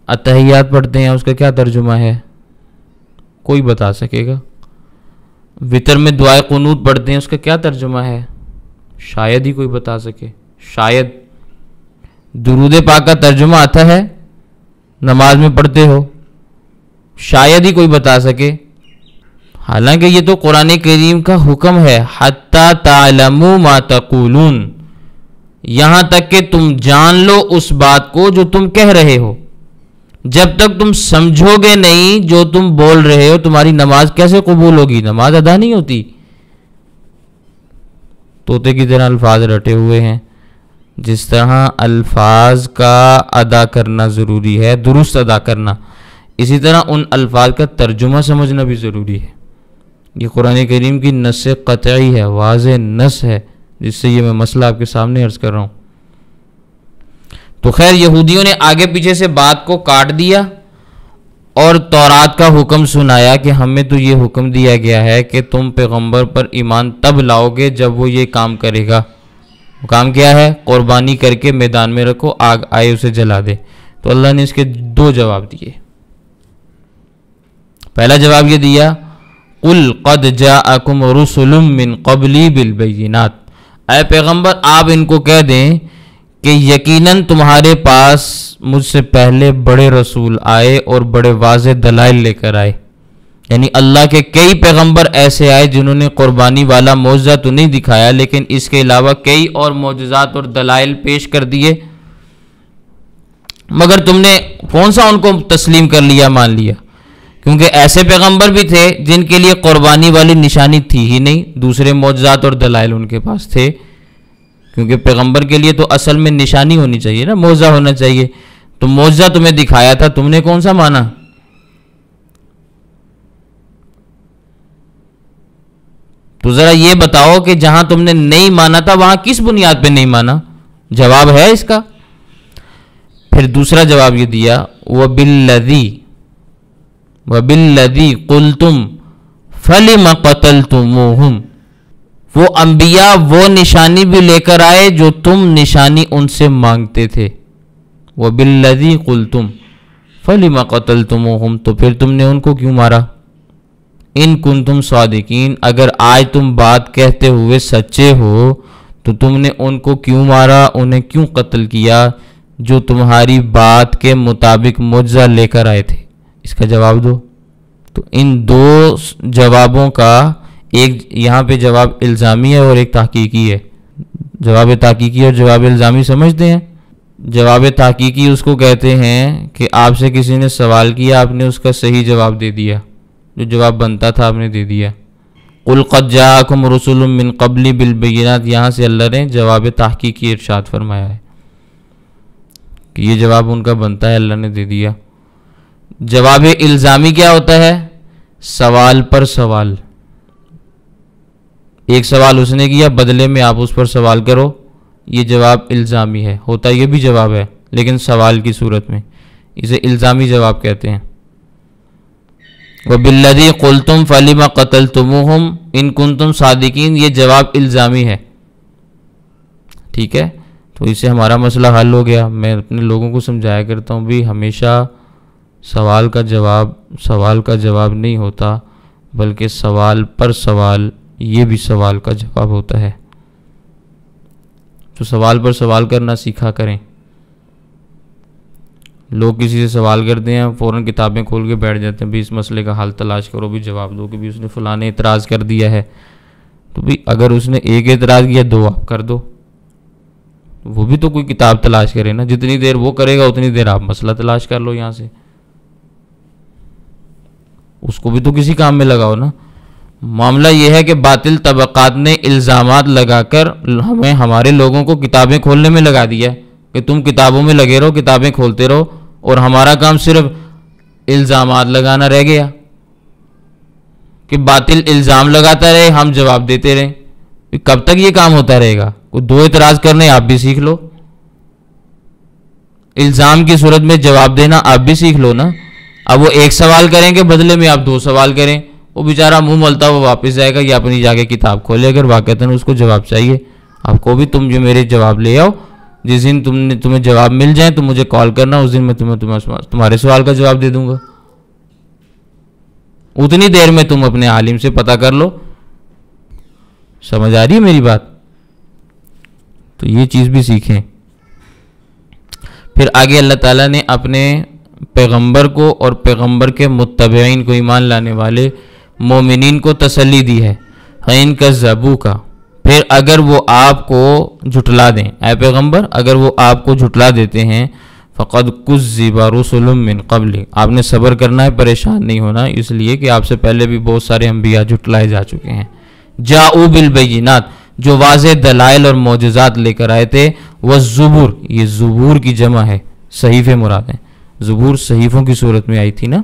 اتحیات پڑھتے ہیں، اس کا کیا ترجمہ ہے، کوئی بتا سکے گا؟ وتر میں دعائے قنوت پڑھتے ہیں، اس کا کیا ترجمہ ہے؟ شاید ہی کوئی بتا سکے، شاید۔ درود پاک کا ترجمہ آتا ہے، نماز میں پڑھتے ہو، شاید ہی کوئی بتا سکے۔ حالانکہ یہ تو قرآن کریم کا حکم ہے، حتی تعلموا ما تقولون، یہاں تک کہ تم جان لو اس بات کو جو تم کہہ رہے ہو۔ جب تک تم سمجھو گے نہیں جو تم بول رہے ہو، تمہاری نماز کیسے قبول ہوگی؟ نماز ادا نہیں ہوتی۔ طوطے کی طرح الفاظ رٹے ہوئے ہیں، جس طرح الفاظ کا ادا کرنا ضروری ہے، درست ادا کرنا، اسی طرح ان الفاظ کا ترجمہ سمجھنا بھی ضروری ہے۔ یہ قرآن کریم کی نص قطعی ہے، واضح نص ہے، جس سے یہ میں مسئلہ آپ کے سامنے عرض کر رہا ہوں۔ تو خیر، یہودیوں نے آگے پیچھے سے بات کو کاٹ دیا اور تورات کا حکم سنایا کہ ہمیں تو یہ حکم دیا گیا ہے کہ تم پیغمبر پر ایمان تب لاؤ گے جب وہ یہ کام کرے گا۔ وہ کام کیا ہے؟ قربانی کر کے میدان میں رکھو، آگ آئے اسے جلا دے۔ تو اللہ نے اس کے دو جواب دیے۔ پہلا جواب یہ دیا، قُلْ قَدْ جَاءَكُمْ رُسُلٌ مِّن قَبْلِي بِالْبَيِّنَاتِ، اے پیغمبر آپ ان کو کہہ دیں کہ یقیناً تمہارے پاس مجھ سے پہلے بڑے رسول آئے اور بڑے واضح دلائل لے کر آئے، یعنی اللہ کے کئی پیغمبر ایسے آئے جنہوں نے قربانی والا معجزہ تو نہیں دکھایا، لیکن اس کے علاوہ کئی اور معجزات اور دلائل پیش کر دیے، مگر تم نے کون سا ان کو تسلیم کر لیا، مان لیا؟ کیونکہ ایسے پیغمبر بھی تھے جن کے لیے قربانی والی نشانی تھی ہی نہیں، دوسرے معجزات اور دلائل ان کے پاس تھے، کیونکہ پیغمبر کے لیے تو اصل میں نشانی ہونی چاہیے نا، معجزہ ہونا چاہیے۔ تو معجزہ تمہیں دکھایا تھا، تم نے کون سا مانا؟ تو ذرا یہ بتاؤ کہ جہاں تم نے نہیں مانا تھا وہاں کس بنیاد پہ نہیں مانا؟ جواب ہے اس کا۔ پھر دوسرا جواب یہ دیا، وَبِالَّذِي قُلْتُمْ فَلِمَ قَتَلْتُمُوهُمْ، وہ انبیاء وہ نشانی بھی لے کر آئے جو تم نشانی ان سے مانگتے تھے۔ وَبِالَّذِي قُلْتُمْ فَلِمَ قَتَلْتُمُوهُمْ، تو پھر تم نے ان کو کیوں مارا؟ ان کنتم صادقین، اگر آج تم بات کہتے ہوئے سچے ہو تو تم نے ان کو کیوں مارا، انہیں کیوں قتل کیا جو تمہاری بات کے مطابق معجزہ لے کر آئے تھے؟ اس کا جواب دو۔ تو ان دو جوابوں کا ایک یہاں پہ جواب الزامی ہے اور ایک تحقیقی ہے۔ جواب تحقیقی اور جواب الزامی سمجھتے ہیں؟ جواب تحقیقی اس کو کہتے ہیں کہ آپ سے کسی نے سوال کیا، آپ نے اس کا صحیح جواب دے دیا، جو جواب بنتا تھا آپ نے دے دیا۔ قُلْ قَدْ جَاءَكُمْ رُسُلٌ مِّن قَبْلِي بِالْبَيِّنَاتِ، یہاں سے اللہ نے جواب تحقیقی ارشاد فرمایا ہے کہ یہ جواب ان کا بنتا ہے، اللہ نے دے دیا۔ جواب الزامی کیا ہوتا ہے؟ سوال پر سوال، ایک سوال اس نے کیا، بدلے میں آپ اس پر سوال کرو، یہ جواب الزامی ہے، ہوتا یہ بھی جواب ہے لیکن سوال کی صورت میں، اسے الزامی جواب کہتے ہیں۔ وَبِالَّذِي قُلْتُمْ فَلِمَ قَتَلْتُمُوهُمْ إِن كُنتُمْ صَادِقِينَ، یہ جواب الزامی ہے، ٹھیک ہے۔ تو اس سے ہمارا مسئلہ حل ہو گیا۔ میں اپنے لوگوں کو سمجھایا کرتا ہوں بھی ہمیشہ سوال کا جواب نہیں ہوتا، بلکہ سوال پر سوال یہ بھی سوال کا جواب ہوتا ہے۔ تو سوال پر سوال کرنا سیکھا کریں۔ لوگ کسی سے سوال کرتے ہیں فوراً کتابیں کھول کے بیٹھ جاتے ہیں، بھی اس مسئلے کا حل تلاش کرو، بھی جواب دو کہ بھی اس نے فلاں نے اعتراض کر دیا ہے، تو بھی اگر اس نے ایک اعتراض کیا دو آپ کر دو، وہ بھی تو کوئی کتاب تلاش کرے نا، جتنی دیر وہ کرے گا اتنی دیر آپ مسئلہ تلاش کر لو، یہاں سے اس کو بھی تو کسی کام میں لگاؤ نا۔ معاملہ یہ ہے کہ باطل طبقات نے الزامات لگا کر ہمارے لوگوں کو کتابیں کھولنے میں لگا دیا کہ تم کتابوں میں لگے رہو، کتابیں کھولتے رہو، اور ہمارا کام صرف الزامات لگانا رہ گیا کہ باطل الزام لگاتا رہے، ہم جواب دیتے رہے۔ کب تک یہ کام ہوتا رہے گا؟ کوئی دو اعتراض کرنے آپ بھی سیکھ لو، الزام کی صورت میں جواب دینا آپ بھی سیکھ لو نا۔ اب وہ ایک سوال کریں کہ بدلے میں آپ دو سوال کریں، وہ بیچارہ منہ ملتا وہ واپس جائے گا یا اپنی جا کے کتاب کھولے، اگر واقعتاً اس کو جواب چاہیے۔ آپ کو بھی تم جو میرے جواب لے آؤ، جس دن تمہیں جواب مل جائیں تو مجھے کال کرنا، اس دن میں تمہارے سوال کا جواب دے دوں گا۔ اتنی دیر میں تم اپنے عالم سے پتہ کر لو۔ سمجھ آ رہی ہے میری بات؟ تو یہ چیز بھی سیکھیں۔ پھر آگے اللہ تعالیٰ نے اپنے پیغمبر کو اور پیغمبر کے متبعین کو، ایمان لانے والے مومنین کو تسلی دی ہے، ان کا ذبو کا، پھر اگر وہ آپ کو جھٹلا دیں، اے پیغمبر اگر وہ آپ کو جھٹلا دیتے ہیں، فقد کذب رسل من قبل، آپ نے صبر کرنا ہے، پریشان نہیں ہونا، اس لیے کہ آپ سے پہلے بھی بہت سارے انبیاء جھٹلائے جا چکے ہیں۔ جاؤ بالبینات، جو واضح دلائل اور معجزات لے کر آئے تھے، والزبور، یہ زبور کی جمع ہے، صحیفے مراد ہیں، زبور صحیفوں کی صورت میں آئی تھی نا،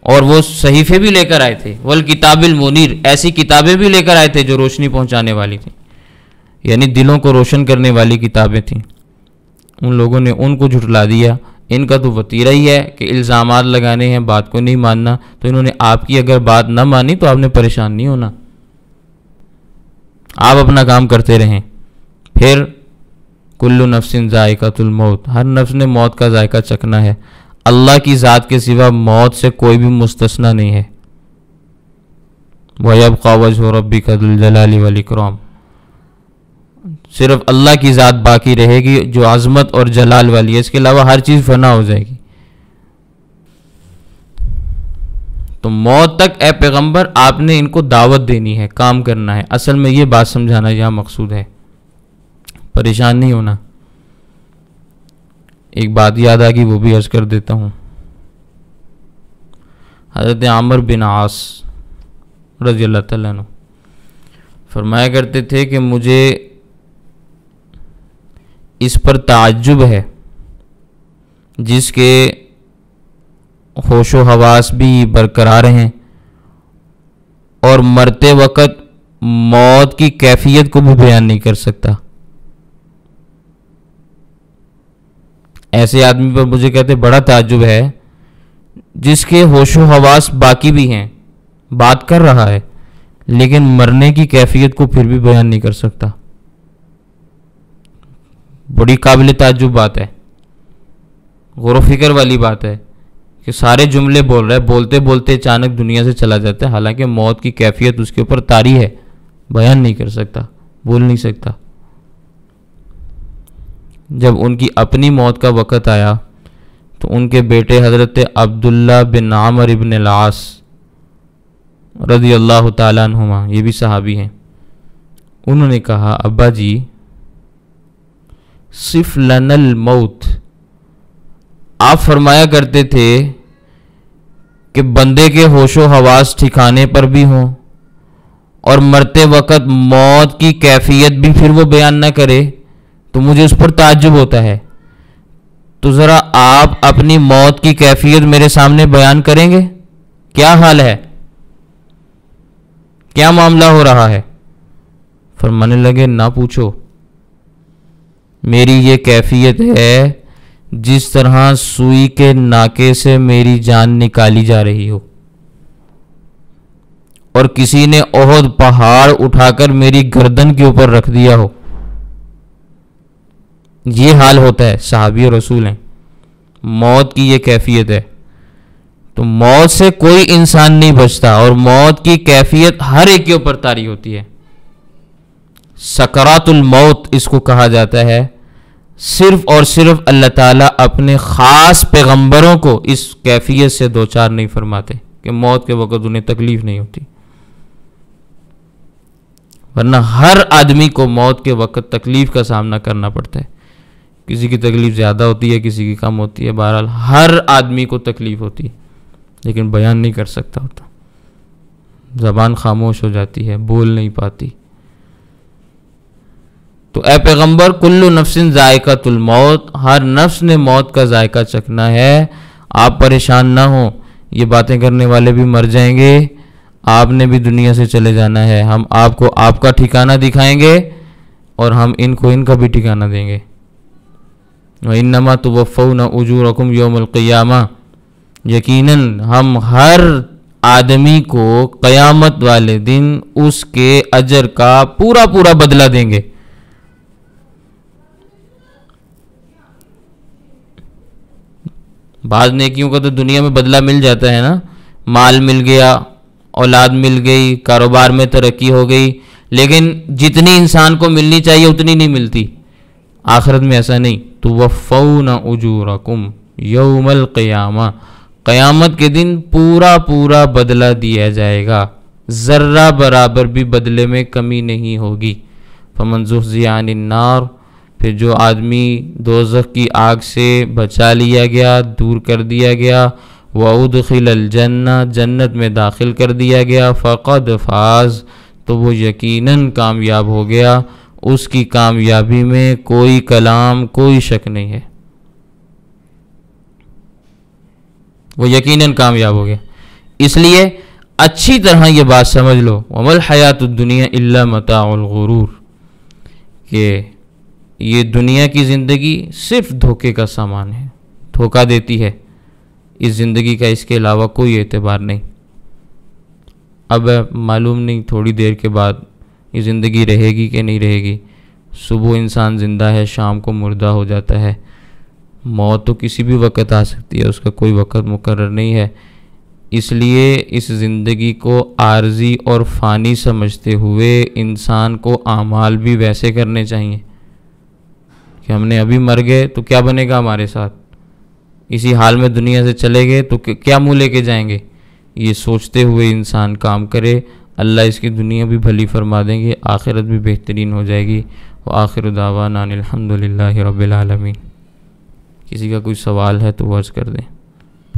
اور وہ صحیفے بھی لے کر آئے تھے، والکتاب المنیر، ایسی کتابیں بھی لے کر آئے تھے جو روشنی پہنچانے والی تھیں، یعنی دلوں کو روشن کرنے والی کتابیں تھیں۔ ان لوگوں نے ان کو جھٹلا دیا۔ ان کا تو وتیرہ ہی ہے کہ الزامات لگانے ہیں، بات کو نہیں ماننا، تو انہوں نے آپ کی اگر بات نہ مانی تو آپ نے پریشان نہیں ہونا، آپ اپنا کام کرتے رہیں۔ پھر کل نفس ذائقۃ الموت، ہر نفس نے موت کا ذائقہ چکھنا ہے، اللہ کی ذات کے سوا موت سے کوئی بھی مستثنی نہیں ہے۔ وَيَبْقَى وَجْهُ رَبِّكَ ذُو الْجَلَالِ وَالْإِكْرَامِ، صرف اللہ کی ذات باقی رہے گی جو عظمت اور جلال والی ہے، اس کے علاوہ ہر چیز فنا ہو جائے گی۔ تو موت تک اے پیغمبر آپ نے ان کو دعوت دینی ہے، کام کرنا ہے، اصل میں یہ بات سمجھانا یہاں مقصود ہے، پریشان نہیں ہونا۔ ایک بات یاد آ گئی، وہ بھی عرض کر دیتا ہوں۔ حضرت عامر بن عاص رضی اللہ تعالیٰ عنہ فرمایا کرتے تھے کہ مجھے اس پر تعجب ہے جس کے ہوش و حواس بھی برقرار ہیں اور مرتے وقت موت کی کیفیت کو بھی بیان نہیں کر سکتا۔ ایسے آدمی پر مجھے کہتے بڑا تعجب ہے جس کے ہوش و حواس باقی بھی ہیں، بات کر رہا ہے لیکن مرنے کی کیفیت کو پھر بھی بیان نہیں کر سکتا۔ بڑی قابل تعجب بات ہے، غور و فکر والی بات ہے کہ سارے جملے بول رہا ہے، بولتے بولتے اچانک دنیا سے چلا جاتا ہے، حالانکہ موت کی کیفیت اس کے اوپر طاری ہے، بیان نہیں کر سکتا، بول نہیں سکتا۔ جب ان کی اپنی موت کا وقت آیا تو ان کے بیٹے حضرت عبداللہ بن عامر بن العاص رضی اللہ تعالیٰ عنہما، یہ بھی صحابی ہیں، انہوں نے کہا ابا جی صف لنا الموت، آپ فرمایا کرتے تھے کہ بندے کے ہوش و حواس ٹھکانے پر بھی ہوں اور مرتے وقت موت کی کیفیت بھی پھر وہ بیان نہ کرے تو مجھے اس پر تعجب ہوتا ہے، تو ذرا آپ اپنی موت کی کیفیت میرے سامنے بیان کریں گے؟ کیا حال ہے، کیا معاملہ ہو رہا ہے؟ فرمانے لگے نہ پوچھو، میری یہ کیفیت ہے جس طرح سوئی کے ناکے سے میری جان نکالی جا رہی ہو اور کسی نے احد پہاڑ اٹھا کر میری گردن کے اوپر رکھ دیا ہو، یہ حال ہوتا ہے۔ صحابی رسول ہیں، موت کی یہ کیفیت ہے۔ تو موت سے کوئی انسان نہیں بچتا، اور موت کی کیفیت ہر ایک کے اوپر طاری ہوتی ہے۔ سکرات الموت اس کو کہا جاتا ہے۔ صرف اور صرف اللہ تعالیٰ اپنے خاص پیغمبروں کو اس کیفیت سے دوچار نہیں فرماتے کہ موت کے وقت انہیں تکلیف نہیں ہوتی، ورنہ ہر آدمی کو موت کے وقت تکلیف کا سامنا کرنا پڑتا ہے۔ کسی کی تکلیف زیادہ ہوتی ہے، کسی کی کم ہوتی ہے، بہرحال ہر آدمی کو تکلیف ہوتی ہے، لیکن بیان نہیں کر سکتا ہوتا، زبان خاموش ہو جاتی ہے، بول نہیں پاتی۔ تو اے پیغمبر، کل نفس ذائقۃ الموت، ہر نفس نے موت کا ذائقہ چکھنا ہے، آپ پریشان نہ ہوں، یہ باتیں کرنے والے بھی مر جائیں گے، آپ نے بھی دنیا سے چلے جانا ہے، ہم آپ کو آپ کا ٹھکانہ دکھائیں گے اور ہم ان کو ان کا بھی ٹھکانہ دیں گے۔ وَإِنَّمَا تُوَفَّوْنَ أُجُورَكُمْ يَوْمَ الْقِيَامَةِ، یقیناً ہم ہر آدمی کو قیامت والے دن اس کے اجر کا پورا پورا بدلہ دیں گے۔ بعض نیکیوں کا تو دنیا میں بدلہ مل جاتا ہے نا، مال مل گیا، اولاد مل گئی، کاروبار میں ترقی ہو گئی، لیکن جتنی انسان کو ملنی چاہیے اتنی نہیں ملتی۔ آخرت میں ایسا نہیں، توفون اجورکم یوم القیامہ، قیامت کے دن پورا پورا بدلہ دیا جائے گا، ذرہ برابر بھی بدلے میں کمی نہیں ہوگی۔ فمن زحزح عن النار، پھر جو آدمی دوزخ کی آگ سے بچا لیا گیا، دور کر دیا گیا، وَأُدْخِلَ الْجَنَّةَ، جنت میں داخل کر دیا گیا، فَقَدْ فَازَ، تو وہ یقیناً کامیاب ہو گیا، اس کی کامیابی میں کوئی کلام، کوئی شک نہیں ہے، وہ یقیناً کامیاب ہو گیا۔ اس لیے اچھی طرح یہ بات سمجھ لو، وَمَا الْحَيَاةُ الدُّنْيَا إِلَّا مَتَاعُ الْغُرُورِ، کہ یہ دنیا کی زندگی صرف دھوکے کا سامان ہے، دھوکہ دیتی ہے، اس زندگی کا اس کے علاوہ کوئی اعتبار نہیں۔ اب معلوم نہیں تھوڑی دیر کے بعد یہ زندگی رہے گی کہ نہیں رہے گی، صبح انسان زندہ ہے، شام کو مردہ ہو جاتا ہے، موت تو کسی بھی وقت آ سکتی ہے، اس کا کوئی وقت مقرر نہیں ہے۔ اس لیے اس زندگی کو عارضی اور فانی سمجھتے ہوئے انسان کو اعمال بھی ویسے کرنے چاہیے کہ ہم نے ابھی مر گئے تو کیا بنے گا ہمارے ساتھ، اسی حال میں دنیا سے چلے گئے تو کیا منہ لے کے جائیں گے، یہ سوچتے ہوئے انسان کام کرے، اللہ اس کی دنیا بھی بھلی فرما دیں گے، آخرت بھی بہترین ہو جائے گی۔ وآخر دعوانا الحمدللہ رب العالمین۔ کسی کا کوئی سوال ہے تو وہ عرض کر دیں۔